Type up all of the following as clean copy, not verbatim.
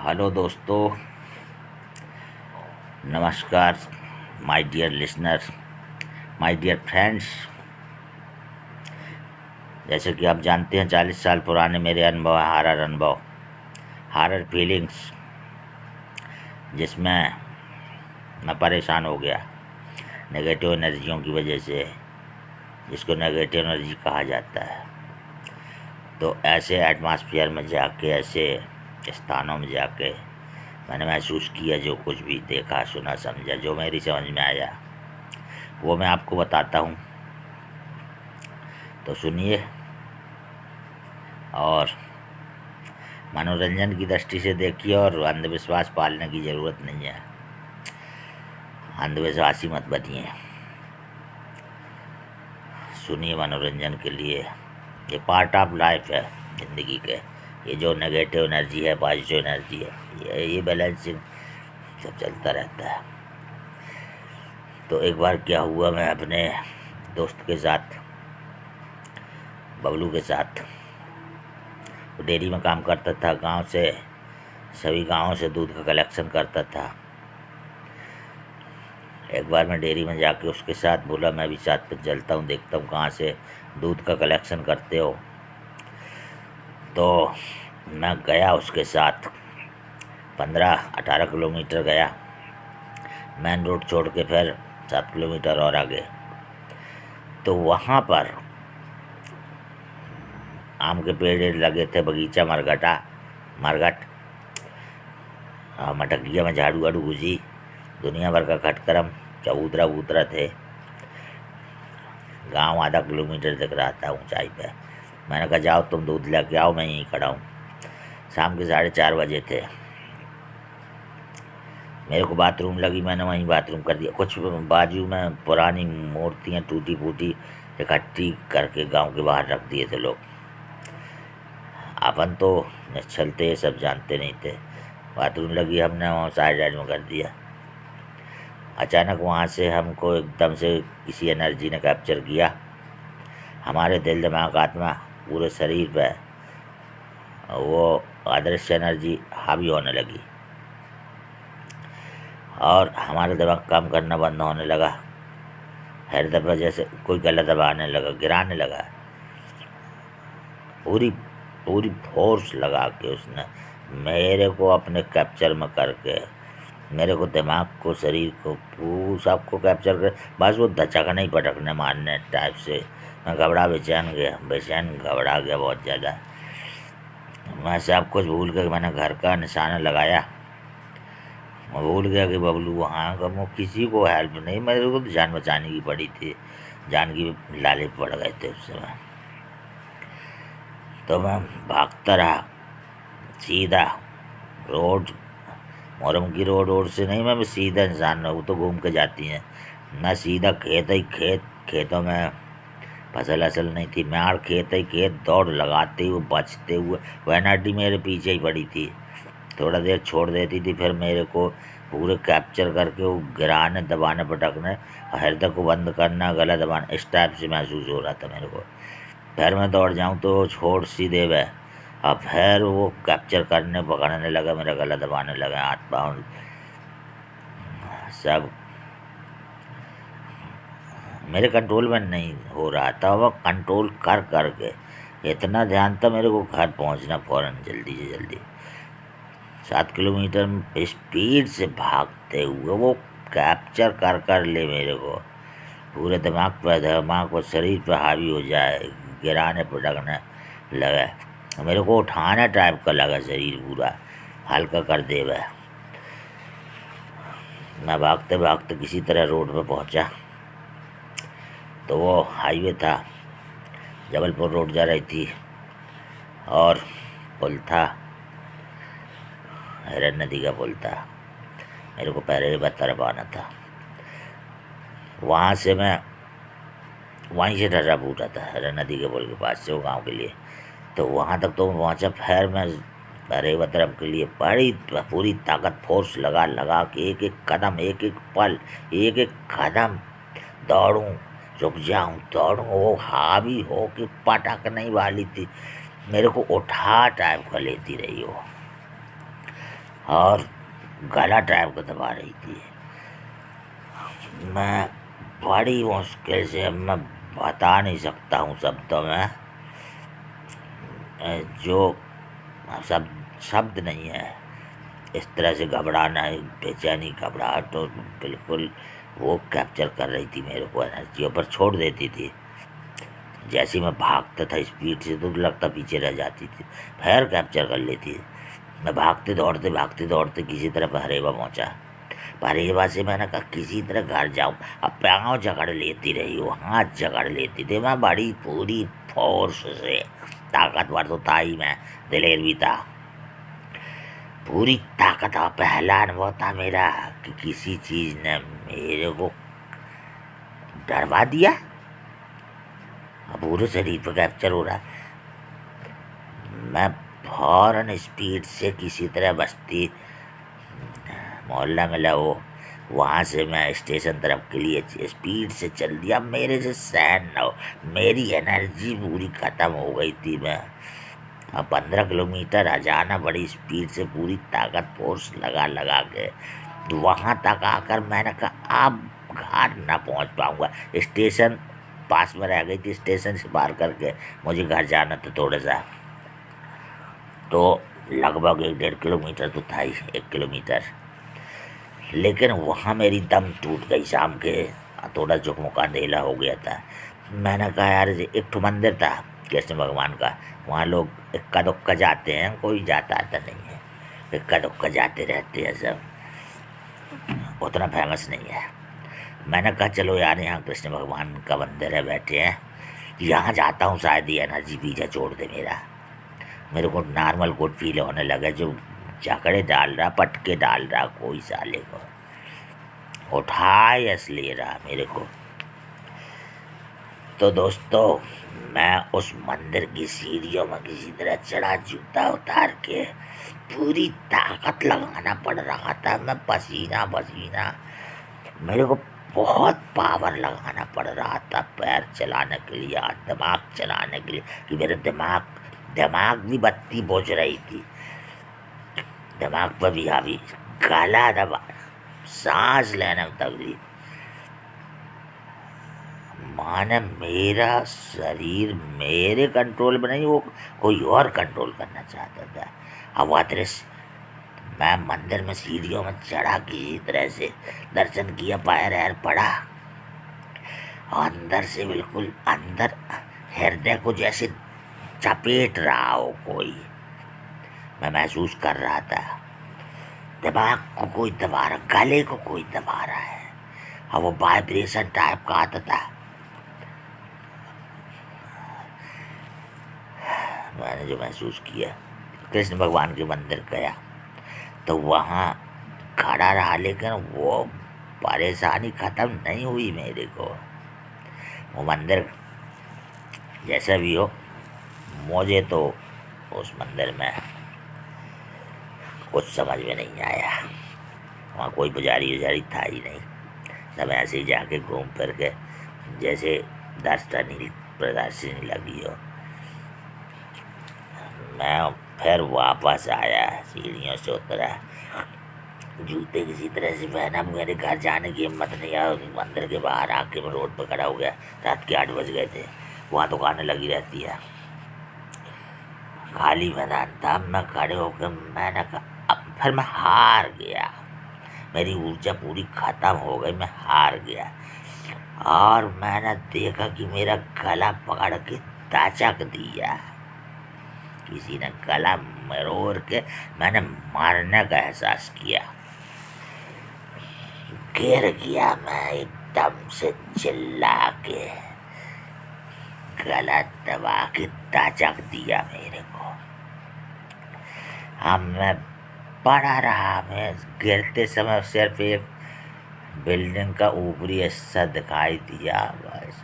Hello दोस्तों, नमस्कार। My dear listeners, my dear friends. जैसे कि आप जानते हैं, 40 साल पुराने मेरे अनुभव, हॉरर फीलिंग्स, जिसमें मैं परेशान हो गया नेगेटिव एनर्जियों की वजह से, जिसको नेगेटिव एनर्जी कहा जाता है। तो ऐसे एटमॉस्फेयर में जाके, ऐसे स्थानों में जाके मैंने महसूस किया, जो कुछ भी देखा, सुना, समझा, जो मेरी समझ में आया वो मैं आपको बताता हूँ। तो सुनिए, और मनोरंजन की दृष्टि से देखिए, और अंधविश्वास पालने की ज़रूरत नहीं है। अंधविश्वासी मत बनिए, सुनिए। मनोरंजन के लिए ये पार्ट ऑफ लाइफ है, ज़िंदगी के। ये जो नेगेटिव एनर्जी है, पॉजिटिव एनर्जी है, ये बैलेंसिंग सब चलता रहता है। तो एक बार क्या हुआ, मैं अपने दोस्त के साथ, बबलू के साथ, वो डेयरी में काम करता था। गांव से, सभी गांवों से दूध का कलेक्शन करता था। एक बार मैं डेयरी में जाके उसके साथ बोला, मैं भी साथ में चलता हूँ, देखता हूँ कहाँ से दूध का कलेक्शन करते हो। तो मैं गया उसके साथ, 15-18 किलोमीटर गया, मेन रोड छोड़ के फिर 7 किलोमीटर और आगे। तो वहाँ पर आम के पेड़ लगे थे, बगीचा, मरघट, मटकिया में झाड़ू वाड़ू घुसी, दुनिया भर का खटकरम, चबूतरा वबूतरा थे। गांव आधा किलोमीटर दिख रहा था ऊंचाई पे। मैंने कहा, जाओ तुम दूध लेके आओ, मैं यहीं खड़ा हूँ। शाम के 4:30 बजे थे। मेरे को बाथरूम लगी, मैंने वहीं बाथरूम कर दिया। कुछ बाजू में पुरानी मूर्तियाँ टूटी फूटी इकट्ठी करके गांव के बाहर रख दिए थे लोग। अपन तो निश्चल थे, सब जानते नहीं थे। बाथरूम लगी, हमने वहाँ साइड में कर दिया। अचानक वहाँ से हमको एकदम से किसी एनर्जी ने कैप्चर किया। हमारे दिल, दिमाग, आत्मा, पूरे शरीर पे वो अदृश्य एनर्जी हावी होने लगी, और हमारा दिमाग काम करना बंद होने लगा। हृदय पर जैसे कोई गला दबाने लगा, गिराने लगा। पूरी पूरी फोर्स लगा के उसने मेरे को अपने कैप्चर में करके, मेरे को, दिमाग को, शरीर को, सबको कैप्चर कर, बस वो धचकने ही पटकने मारने टाइप से। मैं बेचैन घबरा गया बहुत ज़्यादा। मैं सब कुछ भूल के मैंने घर का निशाना लगाया। मैं भूल गया कि बबलू वहाँ का, मैं किसी को हेल्प नहीं, मेरे को तो जान बचाने की पड़ी थी, जान की लाले पड़ गए थे उस समय। तो मैं भागता रहा सीधा रोड, मोरम की रोड से नहीं, मैं सीधा इंसान रहूँ तो घूम के जाती हैं। मैं सीधा खेतों में फसल असल नहीं थी, मैं और खेत दौड़ लगाते हुए, बचते हुए। वह एनर्जी मेरे पीछे ही पड़ी थी। थोड़ा देर छोड़ देती थी, फिर मेरे को पूरे कैप्चर करके वो गिराने, दबाने, पटकने, हृदय को बंद करना, गला दबाना, इस टाइप से महसूस हो रहा था मेरे को। फिर मैं दौड़ जाऊँ तो छोड़ सीधे वह, अब फिर वो कैप्चर करने, पकड़ने लगा, मेरा गला दबाने लगा, हाथ पाँव सब मेरे कंट्रोल में नहीं हो रहा था। वह कंट्रोल कर करके इतना ध्यान था मेरे को घर पहुंचना फ़ौरन, जल्दी से जल्दी। 7 किलोमीटर स्पीड से भागते हुए वो कैप्चर कर ले मेरे को, पूरे दिमाग पर शरीर पर हावी हो जाए, गिराने पटकने लगा। मेरे को उठाना टाइप का लगा, शरीर पूरा हल्का कर दे वह। मैं भागते भागते किसी तरह रोड पर पहुंचा। तो वो हाईवे था, जबलपुर रोड जा रही थी, और पुल था, हिरन नदी का पुल था। मेरे को पहले तरफ आना था। वहाँ से मैं वहीं से डरा फूटा था, हिरन नदी के पुल के पास से, वो गाँव के लिए। तो वहाँ तक तो पहुँचा। फिर मैं पहले तरफ के लिए पूरी ताकत, फोर्स लगा लगा के एक एक कदम, एक एक पल, एक एक कदम दौड़ूं, रुक जाऊं, दौड़ूं। वो हावी हो के पटकने वाली थी, मेरे को उठा टाइप का लेती रही हो। और गला टाइप का दबा रही थी। मैं बड़ी मुश्किल से, अब मैं बता नहीं सकता हूँ शब्दों में, जो शब्द नहीं है, इस तरह से घबराना, बेचैनी, घबराहट तो बिल्कुल वो कैप्चर कर रही थी मेरे को, एनर्जी ऊपर छोड़ देती थी। जैसे ही मैं भागता था स्पीड से तो लगता पीछे रह जाती थी, फिर कैप्चर कर लेती थी। मैं भागते दौड़ते किसी तरह पहरेवा पहुंचा। पहरेवा से मैंने कहा किसी तरह घर जाऊं। अब पाँव जकड़ लेती रही, वो हाथ जकड़ लेती थी। मैं बड़ी पूरी फोर्स से, ताकतवर तो था ही मैं, दिलेर भी था, पूरी ताकत और पहला अनुभव था मेरा कि किसी चीज ने मेरे को डरवा दिया। अब पूरे शरीर पर कैप्चर हो रहा है। मैं फौरन स्पीड से किसी तरह बस्ती मोहल्ला मिला वो, वहाँ से मैं स्टेशन तरफ के लिए स्पीड से चल दिया। मेरे से सहन न हो, मेरी एनर्जी पूरी ख़त्म हो गई थी। मैं अब 15 किलोमीटर जाना बड़ी स्पीड से, पूरी ताकत फोर्स लगा के वहाँ तक आकर मैंने कहा अब घर ना पहुँच पाऊँगा। स्टेशन पास में रह गई थी, स्टेशन से पार करके मुझे घर जाना था थोड़ा सा, तो लगभग 1-1.5 किलोमीटर तो था ही, 1 किलोमीटर। लेकिन वहाँ मेरी दम टूट गई। शाम के थोड़ा झुकमुका अंधेला हो गया था। मैंने कहा यार, एक ठो मंदिर था कृष्ण भगवान का, वहाँ लोग इक्का दुक्का जाते हैं, कोई जाता आता नहीं है, इक्का दुक्का जाते रहते हैं सब, उतना फेमस नहीं है। मैंने कहा चलो यार, यहाँ कृष्ण भगवान का मंदिर है, बैठे हैं, यहाँ जाता हूँ, शायद ये एनर्जी पीछा छोड़ दे मेरा। मेरे को नॉर्मल गुड फील होने लगा, जो जकड़े डाल रहा, पटके डाल रहा, कोई साले को उठा यस ले रहा मेरे को। तो दोस्तों, मैं उस मंदिर की सीढ़ियों में किसी तरह चढ़ा, जूता उतार के पूरी ताकत लगाना पड़ रहा था। मैं पसीना पसीना, मेरे को बहुत पावर लगाना पड़ रहा था पैर चलाने के लिए, दिमाग चलाने के लिए, कि मेरे दिमाग भी बत्ती बुझ रही थी, दिमाग पर भी हावी, गला दबा, सांस लेने में तकलीफ। माने मेरा शरीर मेरे कंट्रोल में नहीं, वो कोई और कंट्रोल करना चाहता था। अब वह दृश्य, मैं मंदिर में सीढ़ियों में चढ़ा, किसी तरह से दर्शन किया, पैर ऐर पड़ा, अंदर से बिल्कुल अंदर हृदय को जैसे चपेट रहा हो कोई, मैं महसूस कर रहा था। दिमाग को कोई दबा रहा, गले को कोई दबा रहा है, और वो वाइब्रेशन टाइप का आता था। मैंने जो महसूस किया, कृष्ण भगवान के मंदिर गया तो वहाँ खड़ा रहा, लेकिन वो परेशानी ख़त्म नहीं हुई मेरे को। वो मंदिर जैसा भी हो, मुझे तो उस मंदिर में कुछ समझ में नहीं आया। वहाँ कोई पुजारी उजारी था ही नहीं, सब ऐसे ही जाके घूम फिर के जैसे प्रदर्शनी लगी हो। मैं फिर वापस आया, सीढ़ियों से उतरा, जूते किसी तरह से पहना, मेरे घर जाने की हिम्मत नहीं आई। मंदिर के बाहर आके मैं रोड पर खड़ा हो गया। रात के 8 बज गए थे, वहाँ दुकानें लगी रहती है, खाली मैदान था। मैं खड़े होकर मैंने कहा, अब फिर मैं हार गया, मेरी ऊर्जा पूरी ख़त्म हो गई, मैं हार गया। और मैंने देखा कि मेरा गला पकड़ के दचक दिया, किसी ने गला मरोड़ के, मैंने मारने का एहसास किया। गिर गया मैं एकदम से चिल्ला के, गला दबा के दचक दिया मेरे को। अब मैं पड़ा रहा। मैं गिरते समय सिर्फ एक बिल्डिंग का ऊपरी हिस्सा दिखाई दिया, बस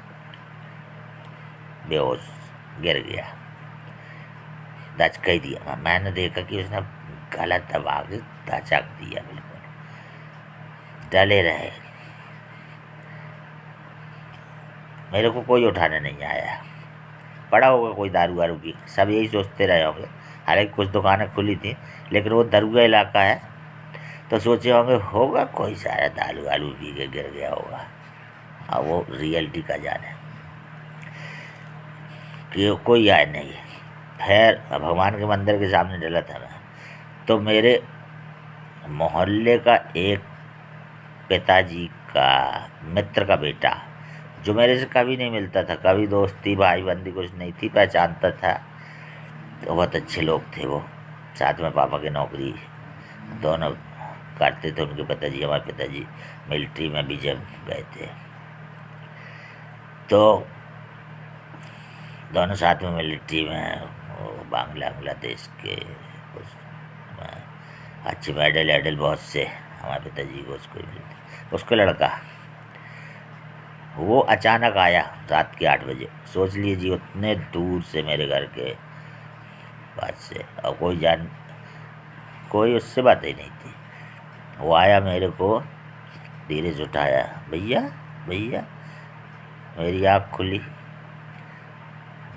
बेहोश गिर गया, दचक ही दिया। मैंने देखा कि उसने गला दबा के दचक दिया, बिल्कुल डले रहे। मेरे को कोई उठाने नहीं आया, पड़ा होगा कोई दारू वारू की, सब यही सोचते रहे होंगे हालांकि कुछ दुकानें खुली थी, लेकिन वो दरुआ इलाका है, तो सोचे होंगे होगा कोई सारा दारू वालू पी के गिर गया होगा। अब वो रियलिटी का जाने कि कोई आया नहीं। खैर भगवान के मंदिर के सामने डला था मैं, तो मेरे मोहल्ले का एक पिताजी का मित्र का बेटा, जो मेरे से कभी नहीं मिलता था, कभी दोस्ती भाई बंदी कुछ नहीं थी, पहचानता था, तो बहुत अच्छे लोग थे वो। साथ में पापा की नौकरी दोनों करते थे। उनके पिताजी, हमारे पिताजी मिलिट्री में भी जब गए थे, तो दोनों साथ में मिलिट्री में, बांग्लादेश के उसमें अच्छे मेडल वेडल बहुत से हमारे पिताजी को उसको मिलते। उसका लड़का वो अचानक आया रात के 8 बजे, सोच लीजिए उतने दूर से मेरे घर के पास से, और कोई उससे बात ही नहीं थी। वो आया, मेरे को धीरे से उठाया, भैया भैया। मेरी आँख खुली,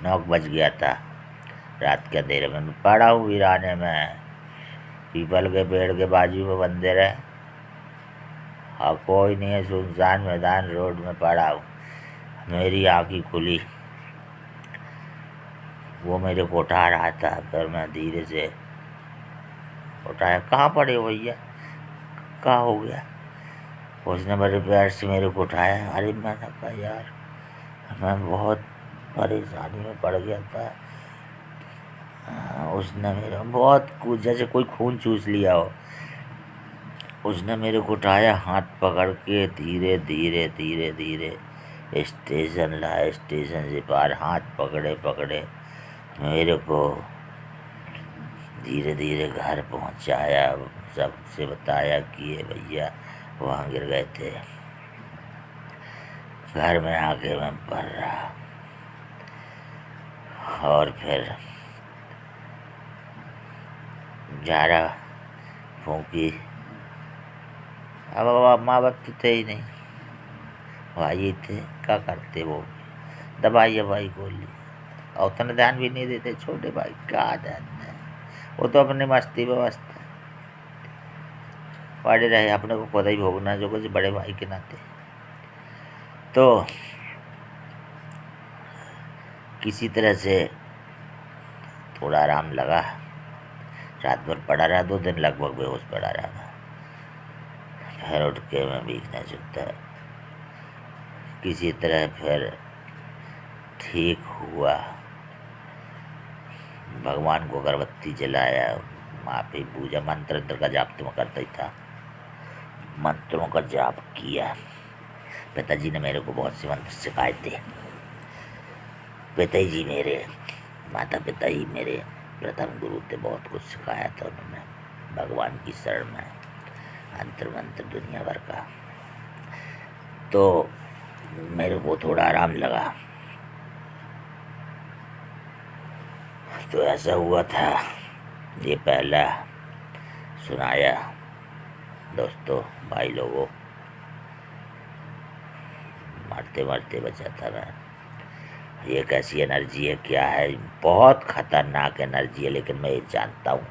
9 बज गया था, रात के अंधेरे में मैं पड़ा हूँ वीराने में, पीपल के पेड़ के बाजू में मंदिर है, हाँ कोई नहीं है, सुनसान मैदान रोड में पड़ा हूँ। मेरी आँख ही खुली, वो मेरे को उठा रहा था, फिर मैं धीरे से उठाया, कहाँ पड़े हो भैया, कहाँ हो गया? उसने मेरे पैर से मेरे को उठाया। अरे मैंने कहा यार मैं बहुत परेशानी में पड़ गया था। उसने मेरा बहुत कुछ जैसे कोई खून चूस लिया हो, उसने मेरे को उठाया, हाथ पकड़ के धीरे धीरे धीरे धीरे स्टेशन लाया, स्टेशन से पार हाथ पकड़े पकड़े मेरे को धीरे धीरे घर पहुंचाया। सबसे बताया कि ये भैया वहाँ गिर गए थे। घर में आके मैं पढ़ रहा, और फिर झाड़ा फूंकी। अब माँ बाप तो थे ही नहीं, भाई थे, क्या करते वो, दवाई अवाई गोल ली, और उतना ध्यान भी नहीं देते। छोटे भाई क्या ध्यान है, वो तो अपनी मस्ती व्यवस्था पड़े रहे, अपने को खुद ही भोगना जो कुछ बड़े भाई के नाते। तो किसी तरह से थोड़ा आराम लगा, रात भर पड़ा रहा, 2 दिन लगभग बेहोश पड़ा रहा। फिर उठ के मैं भीगना चुकता, किसी तरह फिर ठीक हुआ। भगवान को अगरबत्ती जलाया, माँ पे पूजा, मंत्र का जाप तो मैं करता ही था, मंत्रों का जाप किया। पिताजी ने मेरे को बहुत से मंत्र सिखाए थे। पिताजी मेरे माता पिता ही मेरे प्रथम गुरु थे, बहुत कुछ सिखाया था उन्होंने भगवान की शरण में, अंतर मंत्र दुनिया भर का। तो मेरे को थोड़ा आराम लगा। तो ऐसा हुआ था, ये पहला सुनाया दोस्तों भाई लोगों, मरते मरते बचा था मैं। ये कैसी एनर्जी है, क्या है, बहुत ख़तरनाक एनर्जी है, लेकिन मैं ये जानता हूँ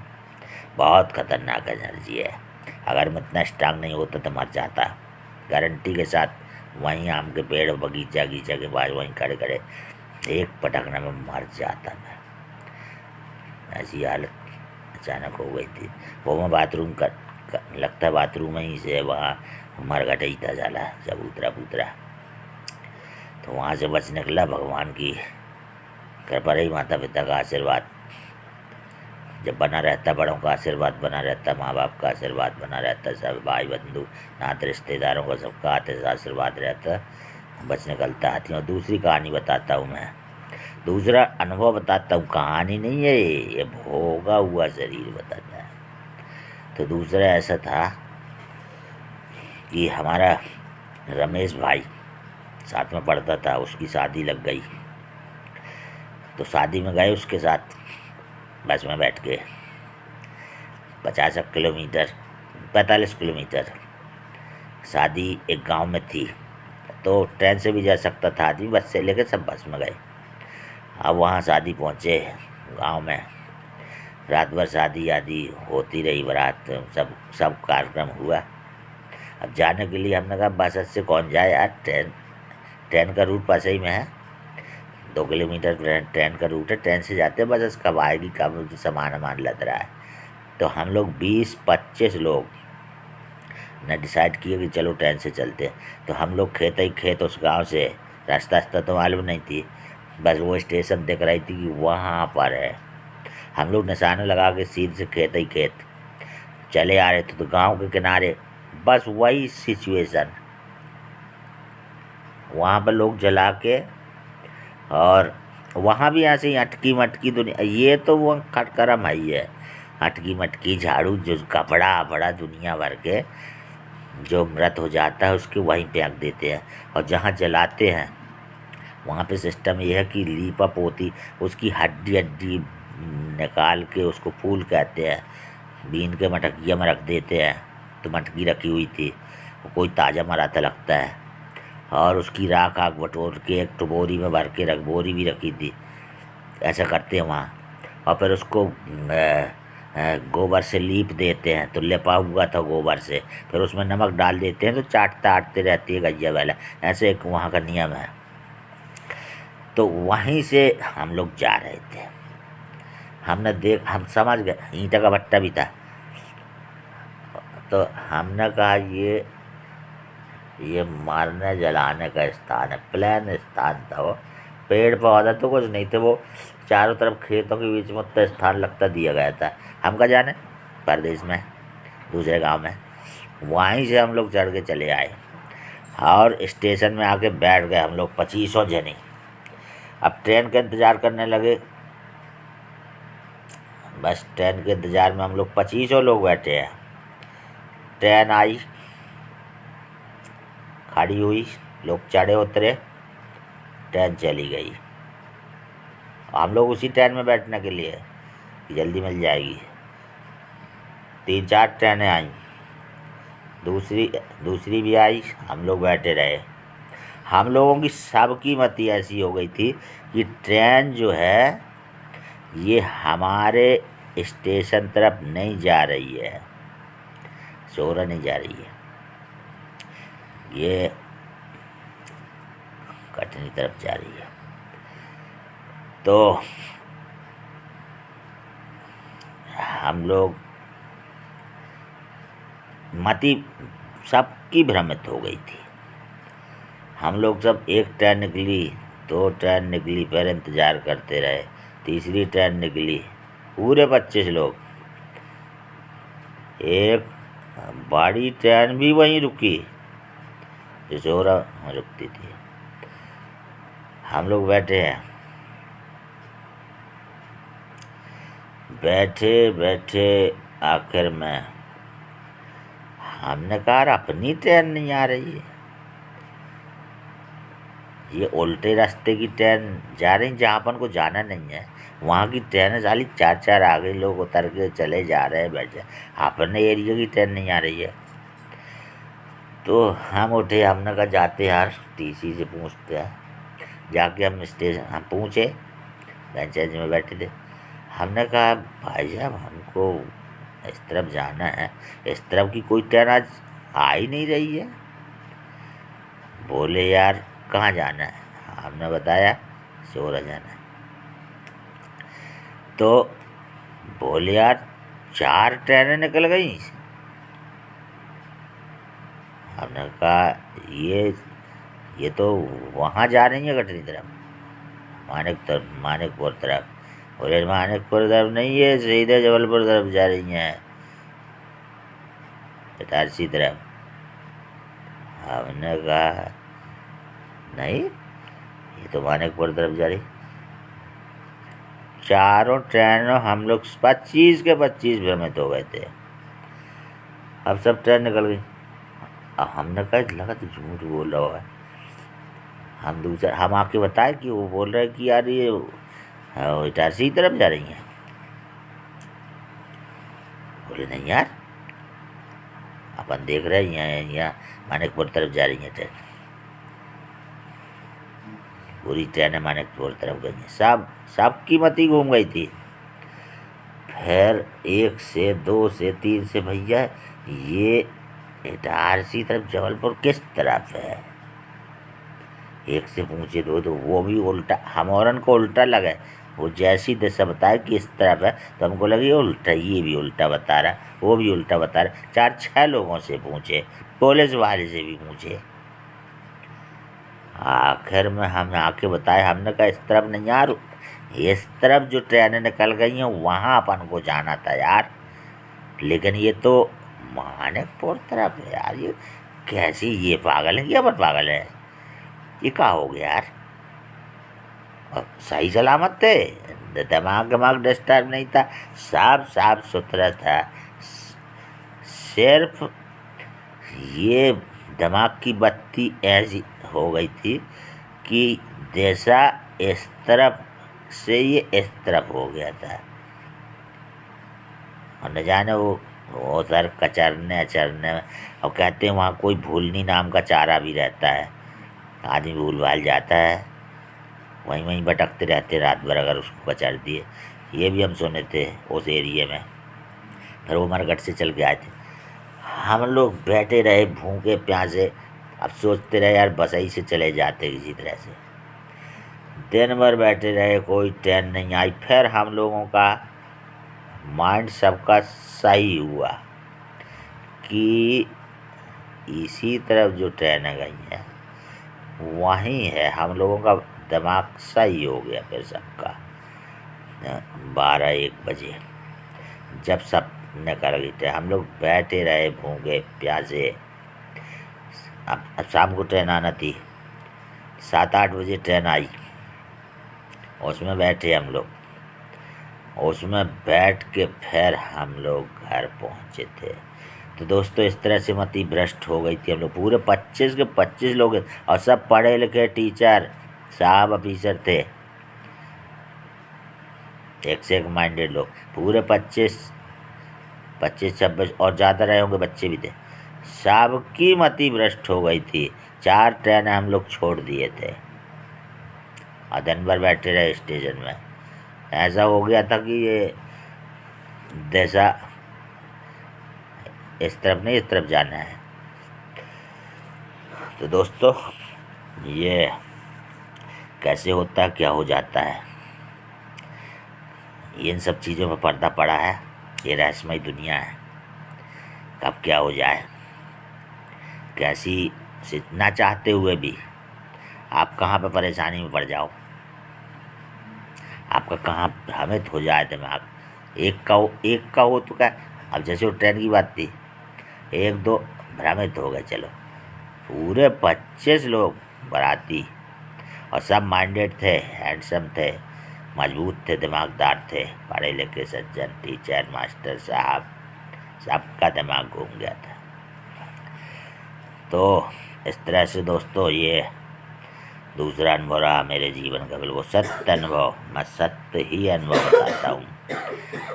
बहुत ख़तरनाक एनर्जी है। अगर मैं इतना स्ट्रांग नहीं होता तो मर जाता, गारंटी के साथ। वहीं आम के पेड़ बगीचा गीचा के पास वहीं खड़े खड़े एक पटकने में मर जाता मैं। ऐसी हालत अचानक हो गई थी। वो मैं बाथरूम लगता है बाथरूम ही से वहाँ मर गई था जाला जब उतरा पुतरा, तो वहाँ से बच निकला भगवान की कृपा रही, माता पिता का आशीर्वाद जब बना रहता, बड़ों का आशीर्वाद बना रहता, माँ बाप का आशीर्वाद बना रहता, सब भाई बंधु नाते रिश्तेदारों का सबका आशीर्वाद रहता, बच निकलता हाथी। और दूसरी कहानी बताता हूँ मैं, दूसरा अनुभव बताता हूँ, कहानी नहीं है ये भोगा हुआ शरीर बताता है। तो दूसरा ऐसा था कि हमारा रमेश भाई साथ में पढ़ता था, उसकी शादी लग गई। तो शादी में गए उसके साथ बस में बैठ के, 50 किलोमीटर 45 किलोमीटर। शादी एक गांव में थी, तो ट्रेन से भी जा सकता था आदमी, बस से लेकर सब बस में गए। अब वहाँ शादी पहुँचे गांव में, रात भर शादी आदि होती रही, बारात सब सब कार्यक्रम हुआ। अब जाने के लिए हमने कहा बस से कौन जाए यार, ट्रेन ट्रेन का रूट पास ही में है, 2 किलोमीटर ट्रेन का रूट है, ट्रेन से जाते हैं, बस कब आएगी, कब सामान वामान लद रहा है। तो हम लोग 20-25 लोग ने डिसाइड किया कि चलो ट्रेन से चलते हैं। तो हम लोग खेत ही खेत उस गांव से, रास्ता तो मालूम नहीं थी, बस वो स्टेशन दिख रही थी कि वहाँ पर है। हम लोग निशाने लगा के सीधे से खेत ही खेत चले आ रहे थे। तो गांव के किनारे बस वही सिचुएशन, वहाँ पर लोग जला के, और वहाँ भी ऐसे ही अटकी मटकी दुनिया, ये तो वो खटकरम है, अटकी मटकी झाड़ू जो कपड़ा बड़ा दुनिया भर के जो मृत हो जाता है उसके वहीं फेंक देते हैं। और जहाँ जलाते हैं वहाँ पे सिस्टम ये है कि लीपा पोती, उसकी हड्डी हड्डी निकाल के उसको फूल कहते हैं, बीन के मटकिया में रख देते हैं। तो मटकी रखी हुई थी, कोई ताज़ा मरा था लगता है, और उसकी राख आग बटोर के एक तो बोरी में भर के बोरी भी रखी थी, ऐसा करते हैं वहाँ। और फिर उसको गोबर से लीप देते हैं, तो लिपा हुआ था गोबर से, फिर उसमें नमक डाल देते हैं, तो चाटते रहती है गैया वाला, ऐसे एक वहाँ का नियम है। तो वहीं से हम लोग जा रहे थे, हम समझ गए ईंटा का भट्टा भी था। तो हमने कहा ये मारने जलाने का स्थान है, प्लेन स्थान था वो, पेड़ पौधा तो कुछ नहीं थे, वो चारों तरफ खेतों के बीच में उतना स्थान लगता दिया गया था। हम का जाने परदेश में, दूसरे गांव में, वहीं से हम लोग चढ़ के चले आए और स्टेशन में आके बैठ गए हम लोग 25 जने। अब ट्रेन का इंतज़ार करने लगे, बस ट्रेन के इंतज़ार में हम लोग 25 लोग बैठे हैं। ट्रेन आई, खड़ी हुई, लोग चढ़े उतरे, ट्रेन चली गई। हम लोग उसी ट्रेन में बैठने के लिए कि जल्दी मिल जाएगी। 3-4 ट्रेनें आई, दूसरी भी आई, हम लोग बैठे रहे। हम लोगों की सबकी मति ऐसी हो गई थी कि ट्रेन जो है ये हमारे स्टेशन तरफ नहीं जा रही है, सोरा नहीं जा रही है, ये कटनी तरफ जा रही है। तो हम लोग मति सबकी भ्रमित हो गई थी। हम लोग सब, एक ट्रेन निकली, 2 ट्रेन निकली, फिर इंतज़ार करते रहे, तीसरी ट्रेन निकली, पूरे 25 लोग। एक बड़ी ट्रेन भी वहीं रुकी जो जोरा रुकती थी। हम लोग बैठे हैं, बैठे बैठे आखिर में हमने कहा अपनी ट्रेन नहीं आ रही है, ये उल्टे रास्ते की ट्रेन जा रही जहाँ अपन को जाना नहीं है, वहाँ की ट्रेन साली 4-4 आगे लोग उतर के चले जा रहे हैं, बैठ जाए, अपने एरिया की ट्रेन नहीं आ रही है। तो हम उठे, हमने कहा जाते यार टीसी से पूछते हैं। जाके हम स्टेशन हम पूछे, बेंच में बैठे थे। हमने कहा भाई साहब हमको इस तरफ जाना है, इस तरफ की कोई ट्रेन आज आ ही नहीं रही है। बोले यार कहाँ जाना है? हमने बताया सोरा जाना है। तो बोले यार 4 ट्रेनें निकल गई। हमने कहा ये तो वहाँ जा रही है कटनी तरफ, मानिकपुर तरफ। बोले मानिकपुर तरफ नहीं है, सीधे जबलपुर तरफ जा रही हैं, इटारसी तरफ। हमने कहा नहीं, ये तो मानिकपुर तरफ जा रही। चारों ट्रेनों हम लोग 25 के 25 भ्रमित हो गए थे। अब सब ट्रेन निकल गई। अब हमने कहा लगा तो झूठ बोल रहा है। हम आके बताए कि वो बोल रहे कि यार ये इटारसी तरफ जा रही हैं। बोले नहीं यार, अपन देख रहे हैं यहाँ मानिकपुर तरफ जा रही हैं ट्रेन, पूरी ट्रेनें मानिकपुर तरफ गई हैं। सबकी मति घूम गई थी। फिर 1 से 2 से 3 से भैया ये इटारसी तरफ जबलपुर किस तरफ है। 1 से पूछे 2 तो वो भी उल्टा, हम औरन को उल्टा लगे। वो जैसी दिशा बताए कि इस तरफ है तो हमको लगे उल्टा, ये भी उल्टा बता रहा, वो भी उल्टा बता रहा। 4-6 लोगों से पूछे, पुलिस वाले से भी पूछे। आखिर में हमने आके बताया, हमने कहा इस तरफ नहीं यार, इस तरफ जो ट्रेनें निकल गई हैं वहाँ अपन को जाना था यार, लेकिन ये तो मानिकपुर तरफ है यार। ये कैसी, ये पागल है कि अपन पागल है, ये क्या हो गया यार। और सही सलामत थे, दिमाग डिस्टर्ब नहीं था, साफ सुथरा था। सिर्फ ये दिमाग की बत्ती ऐसी हो गई थी कि जैसा इस तरफ से ये इस तरफ हो गया था। और न जाने वो सर कचरने अचरने में, और कहते हैं वहाँ कोई भूलनी नाम का चारा भी रहता है, आदमी भूल भाल जाता है, वहीं वहीं भटकते रहते रात भर अगर उसको कचर दिए। ये भी हम सुने थे उस एरिए में। फिर वो मरघट से चल के आए थे। हम लोग बैठे रहे भूखे प्यासे, अब सोचते रहे यार बसई से चले जाते किसी तरह से। दिन भर बैठे रहे, कोई ट्रेन नहीं आई। फिर हम लोगों का माइंड सबका सही हुआ कि इसी तरफ जो ट्रेनें गई हैं वहीं है। हम लोगों का दिमाग सही हो गया फिर सबका। 12-1 बजे जब सब निकल गई थे, हम लोग बैठे रहे भूखे प्यासे। अब शाम को ट्रेन आना थी, 7-8 बजे ट्रेन आई, उसमें बैठे हम लोग। उसमें बैठ के फिर हम लोग घर पहुँचे थे। तो दोस्तों इस तरह से मति भ्रष्ट हो गई थी हम लोग। पूरे 25 के 25 लोग, और सब पढ़े लिखे टीचर साहब ऑफिसर थे, एक से एक माइंडेड लोग। पूरे 25-26 और ज़्यादा रहे होंगे, बच्चे भी थे। सबकी मति भ्रष्ट हो गई थी। 4 ट्रेनें हम लोग छोड़ दिए थे और दिन भर बैठे रहे स्टेशन में। ऐसा हो गया था कि ये जैसा इस तरफ नहीं, इस तरफ जाना है। तो दोस्तों ये कैसे होता है, क्या हो जाता है, इन सब चीज़ों में पर्दा पड़ा है। ये रहस्यमय दुनिया है, कब क्या हो जाए। कैसी से ना चाहते हुए भी आप कहाँ पे परेशानी में पड़ जाओ, आपका कहाँ भ्रमित हो जाए दिमाग। एक का हो तो क्या, अब जैसे वो ट्रेन की बात थी, 1-2 भ्रमित हो गए, चलो पूरे 25 लोग बाराती, और सब माइंडेड थे, हैंडसम थे, मजबूत थे, दिमागदार थे, पढ़े लिखे सज्जन, टीचर, मास्टर साहब, सबका दिमाग घूम गया था। तो इस तरह से दोस्तों ये दूसरा अनुभव रहा मेरे जीवन का, बिल्कुल सत्य अनुभव। मैं सत्य ही अनुभव बताता हूँ,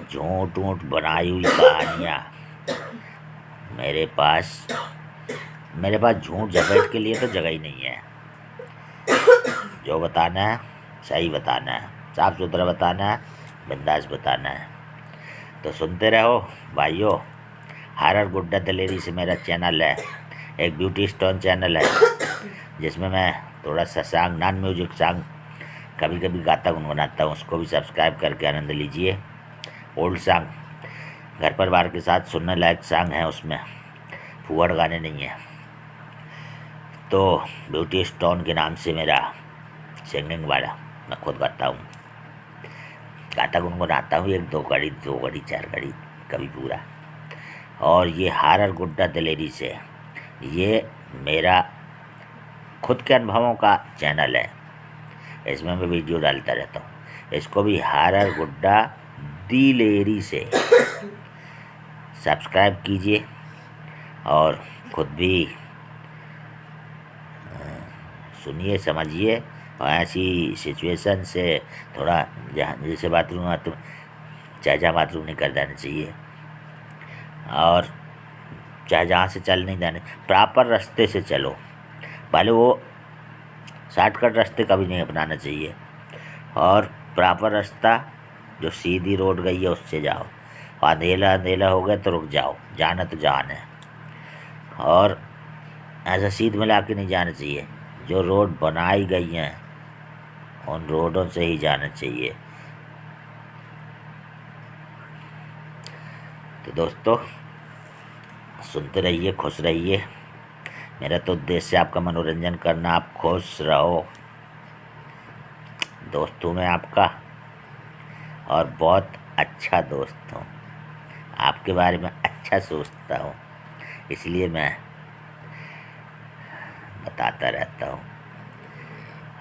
झूठ ऊँट बनाई हुई कहानियाँ मेरे पास झूठ झपेट के लिए तो जगह ही नहीं है। जो बताना है सही बताना है, साफ सुथरा बताना है, बिंदास बताना है। तो सुनते रहो भाइयों। हॉरर गुड्डा दिलेरी से मेरा चैनल है, एक ब्यूटी स्टोन चैनल है, जिसमें मैं थोड़ा सा सॉन्ग, नॉन म्यूजिक सॉन्ग कभी कभी गाता गुनगुनाता हूँ, उसको भी सब्सक्राइब करके आनंद लीजिए। ओल्ड सॉन्ग घर परिवार के साथ सुनने लायक सॉन्ग है, उसमें फुहड़ गाने नहीं है। तो ब्यूटी स्टोन के नाम से मेरा सिंगिंग वाला मैं खुद गाता हूँ, गाता गुनगुनाता हूँ, 1-2 कड़ी 2 कड़ी 4 कड़ी कभी पूरा। और ये हॉरर गुड्डा दिलेरी से, ये मेरा खुद के अनुभवों का चैनल है, इसमें मैं वीडियो डालता रहता हूँ। इसको भी हॉरर गुड्डा दिलेरी से सब्सक्राइब कीजिए और खुद भी सुनिए, समझिए। और ऐसी सिचुएशन से थोड़ा, जहाँ जैसे बाथरूम चाहे जहाँ बाथरूम नहीं कर देना चाहिए, और चाहे जहाँ से चल नहीं जाने, प्रॉपर रास्ते से चलो। भले वो शॉर्टकट रास्ते कभी नहीं अपनाना चाहिए, और प्रॉपर रास्ता जो सीधी रोड गई है उससे जाओ, अंधेला अंधेला हो गया तो रुक जाओ, जाना तो जान है। और ऐसा सीध मिला के नहीं जाना चाहिए, जो रोड बनाई गई हैं उन रोडों से ही जाना चाहिए। तो दोस्तों सुनते रहिए, खुश रहिए। मेरा तो उद्देश्य आपका मनोरंजन करना, आप खुश रहो। दोस्त हूँ मैं आपका और बहुत अच्छा दोस्त हूँ, आपके बारे में अच्छा सोचता हूँ, इसलिए मैं बताता रहता हूँ।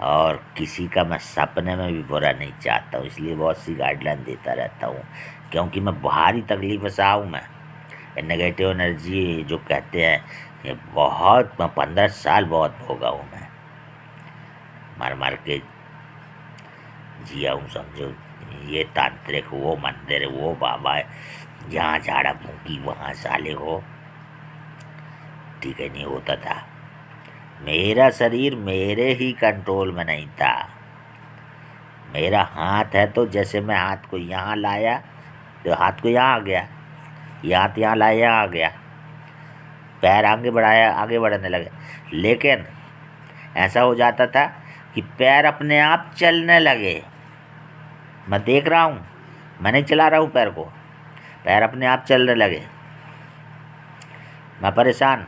और किसी का मैं सपने में भी बुरा नहीं चाहता हूँ, इसलिए बहुत सी गाइडलाइन देता रहता हूँ, क्योंकि मैं भारी तकलीफ से आऊँ। मैं नेगेटिव एनर्जी जो कहते हैं ये बहुत, मैं 15 साल बहुत भोगा हूँ। मैं मर मर के जिया हूँ समझो। ये तांत्रिक, वो मंदिर, वो बाबा, जहाँ झाड़ा फूकी वहाँ साले हो, ठीक है नहीं होता था। मेरा शरीर मेरे ही कंट्रोल में नहीं था। मेरा हाथ है तो जैसे मैं हाथ को यहाँ लाया तो हाथ को यहाँ आ गया, हाथ यहाँ लाया यहाँ आ गया, पैर आगे बढ़ाया आगे बढ़ने लगे। लेकिन ऐसा हो जाता था कि पैर अपने आप चलने लगे। मैं देख रहा हूँ, मैं नहीं चला रहा हूँ पैर को, पैर अपने आप चलने लगे। मैं परेशान,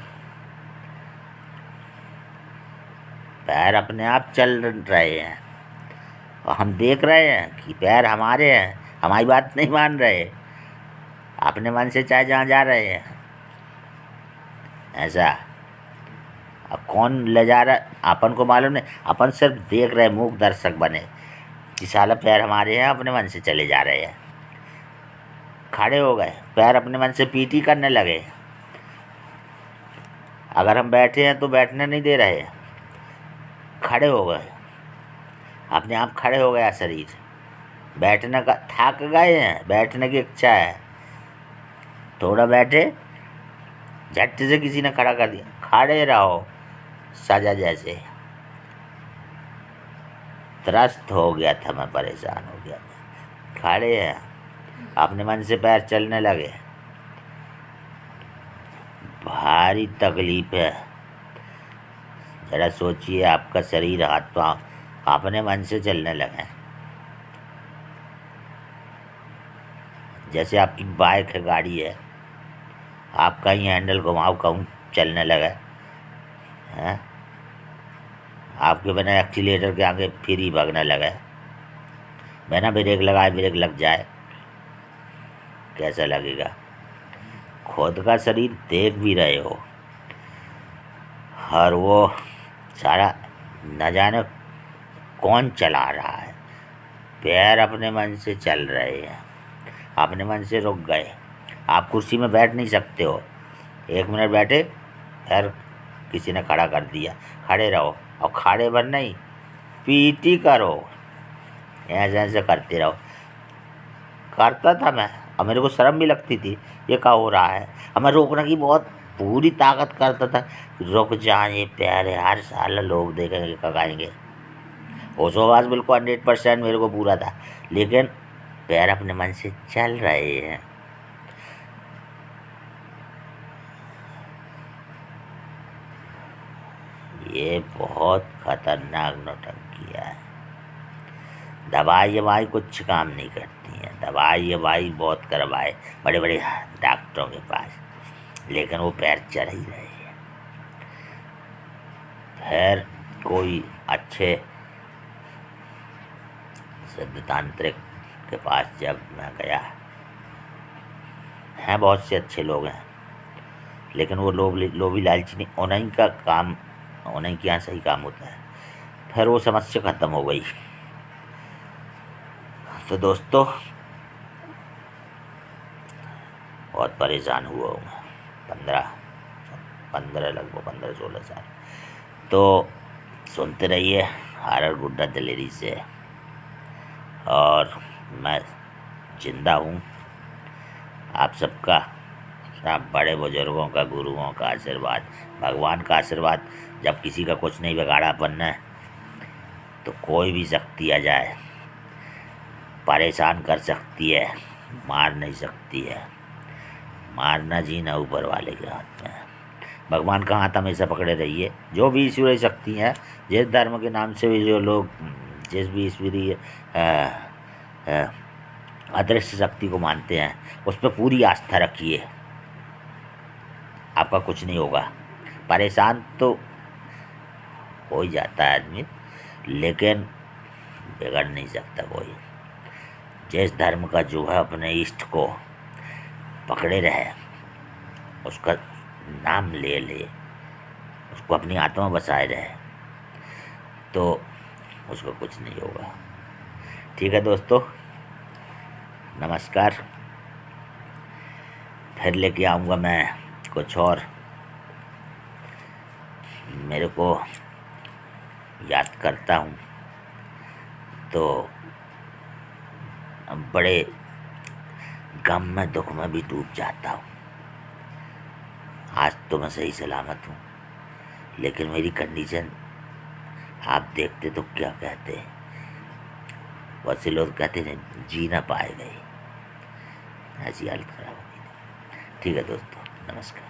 पैर अपने आप चल रहे हैं और हम देख रहे हैं कि पैर हमारे हैं, हमारी बात नहीं मान रहे, अपने मन से चाहे जहाँ जा रहे हैं। ऐसा अब कौन ले जा रहा है अपन को मालूम नहीं, अपन सिर्फ देख रहे, मूक दर्शक बने कि साला पैर हमारे हैं, अपने मन से चले जा रहे हैं। खड़े हो गए, पैर अपने मन से पीटी करने लगे। अगर हम बैठे हैं तो बैठने नहीं दे रहे, खड़े हो गए, अपने आप खड़े हो गया शरीर। बैठने का थक गए हैं, बैठने की इच्छा है, थोड़ा बैठे, झट से किसी ने खड़ा कर दिया, खड़े रहो सजा जैसे। त्रस्त हो गया था मैं, परेशान हो गया था। खड़े हैं, अपने मन से पैर चलने लगे। भारी तकलीफ है। जरा सोचिए, आपका शरीर हाथ पाँव अपने मन से चलने लगे। जैसे आपकी बाइक है, गाड़ी है, आप कहीं हैंडल घुमाओ कहूँ चलने लगे हैं, आपके बिना एक्सीलेटर के आगे फिर ही भागने लगे, बिना ब्रेक लगाए ब्रेक लग जाए, कैसा लगेगा? खुद का शरीर देख भी रहे हो और वो सारा न जाने कौन चला रहा है। पैर अपने मन से चल रहे हैं, अपने मन से रुक गए। आप कुर्सी में बैठ नहीं सकते हो, 1 मिनट बैठे पैर किसी ने खड़ा कर दिया, खड़े रहो। और खड़े बन नहीं, पीटी करो, ऐसे ऐसे करते रहो। करता था मैं, और मेरे को शर्म भी लगती थी, ये क्या हो रहा है। और मैं रोकने की बहुत पूरी ताकत करता था, रुक जाए पैर यार, साला लोग देखेंगे कगाएंगे। होशोवास बिल्कुल 100% मेरे को पूरा था, लेकिन पैर अपने मन से चल रहे हैं। ये बहुत खतरनाक नौटंकी है। दवाई ववाई कुछ काम नहीं करती हैं, दवाई ववाई बहुत करवाए बड़े बड़े डॉक्टरों के पास, लेकिन वो पैर चल ही रहे हैं। फिर कोई अच्छे सिद्ध तांत्रिक के पास जब मैं गया, हैं बहुत से अच्छे लोग हैं, लेकिन वो लोभी लालची नहीं, उन्हीं का काम, उन्हीं के यहाँ सही काम होता है। फिर वो समस्या ख़त्म हो गई। तो दोस्तों बहुत परेशान हुआ हूँ मैं, 15 लगभग 15-16 साल। तो सुनते रहिए हॉरर गुड्डा दिलेरी से। और मैं जिंदा हूँ, आप सबका, सब बड़े बुजुर्गों का, गुरुओं का आशीर्वाद, भगवान का आशीर्वाद। जब किसी का कुछ नहीं बिगाड़ा अपन ने, तो कोई भी शक्ति आ जाए परेशान कर सकती है, मार नहीं सकती है। मारना जीना ऊपर वाले के हाथ में है। भगवान का हाथ हमेशा पकड़े रहिए। जो भी ईश्वरीय शक्ति हैं, जिस धर्म के नाम से भी जो लोग जिस भी ईश्वरीय अदृश्य शक्ति को मानते हैं, उस पर पूरी आस्था रखिए, आपका कुछ नहीं होगा। परेशान तो हो ही जाता है आदमी, लेकिन बिगड़ नहीं सकता कोई। जिस धर्म का जो है अपने इष्ट को पकड़े रहे, उसका नाम ले ले, उसको अपनी आत्मा बसाए रहे, तो उसको कुछ नहीं होगा। ठीक है दोस्तों, नमस्कार। फिर लेके आऊँगा मैं कुछ और। मेरे को याद करता हूँ तो बड़े गम में दुख में भी डूब जाता हूँ। आज तो मैं सही सलामत हूँ, लेकिन मेरी कंडीशन आप देखते तो क्या कहते। बहुत से लोग कहते हैं जी ना पाए गए, ऐसी हालत खराब हो गई। ठीक है दोस्तों, नमस्कार।